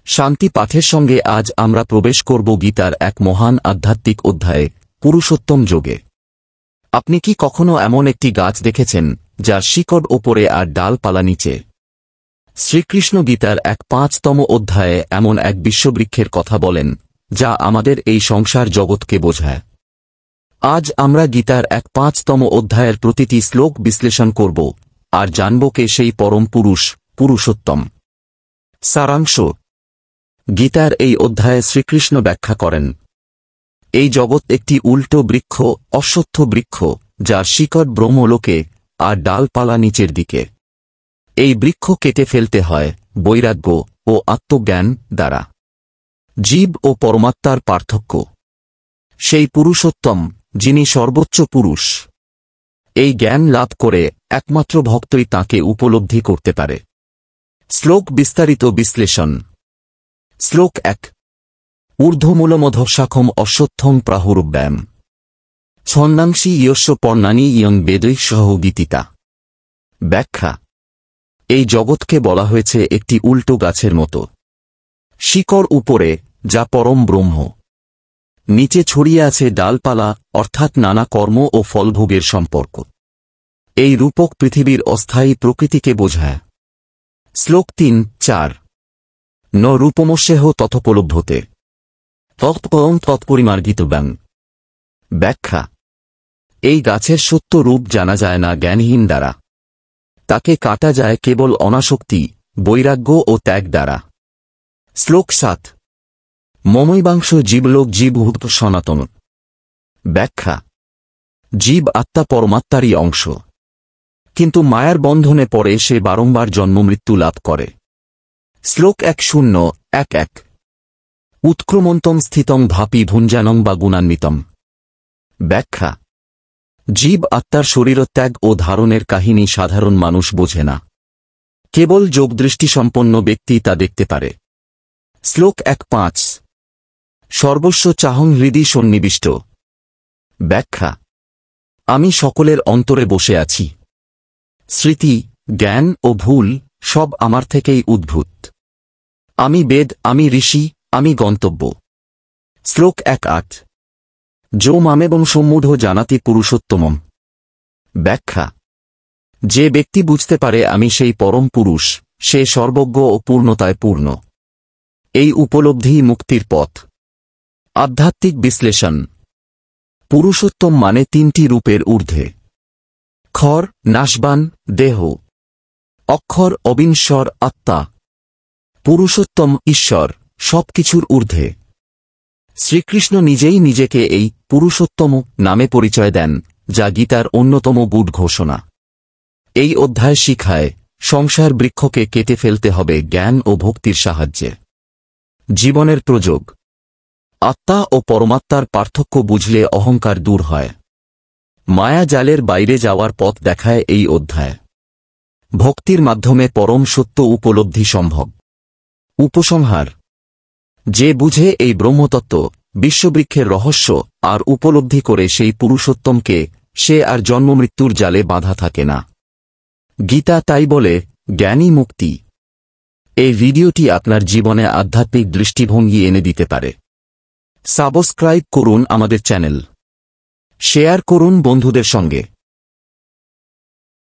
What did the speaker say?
শান্তি পাঠের সঙ্গে আজ আমরা প্রবেশ করব গীতার এক মহান আধ্যাত্মিক অধ্যায়ে, পুরুষোত্তম যোগে। আপনি কি কখনো এমন একটি গাছ দেখেছেন যার শিকড় ওপরে আর ডালপালা নিচে? শ্রীকৃষ্ণ গীতার এক ৫তম অধ্যায়ে এমন এক বিশ্ববৃক্ষের কথা বলেন যা আমাদের এই সংসার জগৎকে বোঝায়। আজ আমরা গীতার এক ৫তম অধ্যায়ের প্রতিটি শ্লোক বিশ্লেষণ করব আর জানব কে সেই পরম পুরুষ, পুরুষোত্তম। সারাংশ: গীতার এই অধ্যায়ে শ্রীকৃষ্ণ ব্যাখ্যা করেন, এই জগৎ একটি উল্টো বৃক্ষ, অশ্বত্থ বৃক্ষ, যার শিকড় ব্রহ্মলোকে আর ডালপালা নিচের দিকে। এই বৃক্ষ কেটে ফেলতে হয় বৈরাগ্য ও আত্মজ্ঞান দ্বারা। জীব ও পরমাত্মার পার্থক্য: সেই পুরুষোত্তম যিনি সর্বোচ্চ পুরুষ। এই জ্ঞান লাভ করে একমাত্র ভক্তই তাঁকে উপলব্ধি করতে পারে। শ্লোক বিস্তারিত বিশ্লেষণ। শ্লোক ১: ঊর্ধ্বমূলমধঃশাখম অশ্বত্থং প্রাহুরব্যায়াম ছন্দাংশি ইয়স্য পর্ণানি ইয়ং বেদৈঃসহ গীতিতা। ব্যাখ্যা: এই জগৎকে বলা হয়েছে একটি উল্টো গাছের মতো। শিকড় উপরে, যা পরম ব্রহ্ম। নিচে ছড়িয়ে আছে ডালপালা, অর্থাৎ নানা কর্ম ও ফলভোগের সম্পর্ক। এই রূপক পৃথিবীর অস্থায়ী প্রকৃতিকে বোঝায়। শ্লোক ৩-৪: ন রূপমস্যেহ তথোপলব্ধতে তৎপরং তৎপরিমার্গিতব্যাং। ব্যাখ্যা: এই গাছের সত্য রূপ জানা যায় না জ্ঞানহীন দ্বারা। তাকে কাটা যায় কেবল অনাসক্তি, বৈরাগ্য ও ত্যাগ দ্বারা। শ্লোক ৭: মমৈবাংশ জীবলোক জীবভূত সনাতন। ব্যাখ্যা: জীব আত্মা পরমাত্মারই অংশ, কিন্তু মায়ার বন্ধনে পড়ে সে বারংবার জন্মমৃত্যু লাভ করে। শ্লোক ১-০-১-১: উৎক্রমন্তং স্থিতং ভাপি ভুঞ্জানং বা গুণান্বিতম। ব্যাখ্যা: জীব আত্মার শরীরত্যাগ ও ধারণের কাহিনী সাধারণ মানুষ বোঝে না। কেবল যোগদৃষ্টিসম্পন্ন ব্যক্তি তা দেখতে পারে। শ্লোক ১-৫: সর্বস্ব চাহং হৃদি সন্নিবিষ্ট। ব্যাখ্যা: আমি সকলের অন্তরে বসে আছি। স্মৃতি, জ্ঞান ও ভুল সব আমার থেকেই উদ্ভূত। আমি বেদ, আমি ঋষি, আমি গন্তব্য। শ্লোক ১-৮: যো মামেবং সম্মূঢ় জানাতি পুরুষোত্তমম। ব্যাখ্যা: যে ব্যক্তি বুঝতে পারে আমি সেই পরম পুরুষ, সে সর্বজ্ঞ ও পূর্ণতায় পূর্ণ। এই উপলব্ধিই মুক্তির পথ। আধ্যাত্মিক বিশ্লেষণ: পুরুষোত্তম মানে তিনটি রূপের ঊর্ধ্বে। ক্ষর নাশবান, দেহ। অক্ষর অবিনশ্বর, আত্মা। পুরুষোত্তম ঈশ্বর, সবকিছুর ঊর্ধ্বে। শ্রীকৃষ্ণ নিজেই নিজেকে এই পুরুষোত্তম নামে পরিচয় দেন, যা গীতার অন্যতম গূঢ় ঘোষণা। এই অধ্যায় শিখায় সংসার বৃক্ষকে কেটে ফেলতে হবে জ্ঞান ও ভক্তির সাহায্যে। জীবনের প্রযোগ: আত্মা ও পরমাত্মার পার্থক্য বুঝলে অহংকার দূর হয়। মায়া জালের বাইরে যাওয়ার পথ দেখায় এই অধ্যায়। ভক্তির মাধ্যমে পরম সত্য উপলব্ধি সম্ভব। উপসংহার: যে বুঝে এই ব্রহ্মতত্ত্ব, বিশ্ববৃক্ষের রহস্য আর উপলব্ধি করে সেই পুরুষোত্তমকে, সে আর জন্মমৃত্যুর জালে বাঁধা থাকে না। গীতা তাই বলে, জ্ঞানই মুক্তি। এই ভিডিওটি আপনার জীবনে আধ্যাত্মিক দৃষ্টিভঙ্গি এনে দিতে পারে। সাবস্ক্রাইব করুন আমাদের চ্যানেল। শেয়ার করুন বন্ধুদের সঙ্গে।